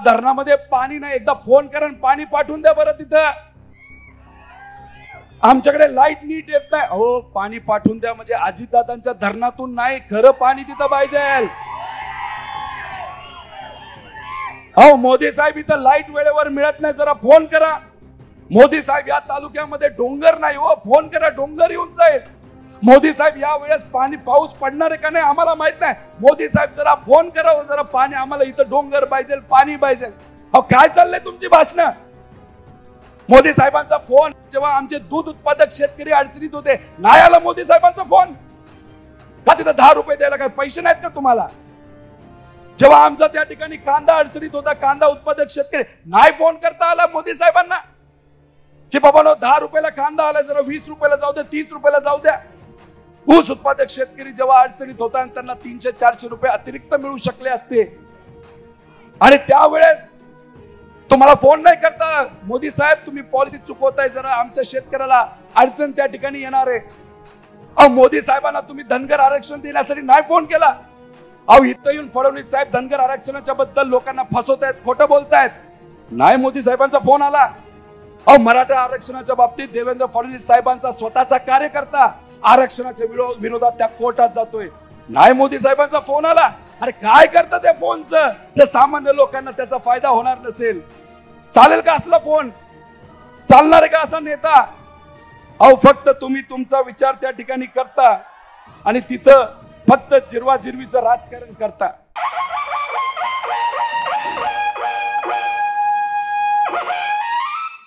धरणामध्ये पाणी नाही, एकदा फोन करा आणि पाणी पाठवून द्या बरं तिथं. आमच्याकडे लाईट नीट येत नाही, हो पाणी पाठवून द्या. म्हणजे अजितदादांच्या धरणातून नाही, खरं पाणी तिथं पाहिजे. हो मोदी साहेब इथं लाईट वेळेवर मिळत नाही, जरा फोन करा. मोदी साहेब या तालुक्यामध्ये डोंगर नाही, हो फोन करा, डोंगर येऊन जाईल. मोदी साहेब या वेळेस पाऊस पडणार आहे का नाही आम्हाला माहित नाही, मोदी साहेब जरा फोन करा, जरा पाणी आम्हाला इथं डोंगर पाहिजे, पाणी पाहिजे. अहो काय चाललंय तुमची भाषणं? मोदी साहेबांचा फोन जेव्हा आमचे दूध उत्पादक शेतकरी अडचणीत होते, नाही आला मोदी साहेबांचा फोन का? तिथं 10 रुपये द्यायला काय पैसे नाहीत का तुम्हाला? जेव्हा आमचा त्या ठिकाणी कांदा अडचणीत होता, कांदा उत्पादक शेतकरी, नाही फोन करता आला मोदी साहेबांना की बाबा 10 रुपयाला कांदा आला, जरा 20 रुपयाला जाऊ द्या, 30 रुपयाला जाऊ द्या. ऊस उत्पादक शेतकरी जेव्हा अडचणीत होता आणि त्यांना 300-400 रुपये अतिरिक्त मिळू शकले असते, आणि त्यावेळेस तुम्हाला फोन नाही करता, मोदी साहेब तुम्ही पॉलिसी चुकवताय, जरा आमच्या शेतकऱ्याला अडचण त्या ठिकाणी येणार आहे. अहो मोदी साहेबांना तुम्ही धनगर आरक्षण देण्यासाठी नाही फोन केला. अहो इथं येऊन फडणवीस साहेब धनगर आरक्षणाच्या बद्दल लोकांना फसवतायत, खोटं बोलतायत, नाही मोदी साहेबांचा फोन आला. अहो मराठा आरक्षणाच्या बाबतीत देवेंद्र फडणवीस साहेबांचा स्वतःचा कार्यकर्ता आरक्षणाच्या विरोधात त्या कोर्टात जातोय, नाही मोदी साहेबांचा फोन आला. अरे काय करतात त्या फोनचं, जे सामान्य लोकांना त्याचा फायदा होणार नसेल? चालेल का असला फोन? चालणार आहे का असा नेता? अहो फक्त तुम्ही तुमचा विचार त्या ठिकाणी करता आणि तिथं फक्त जिरवा जिरवीचं राजकारण करता.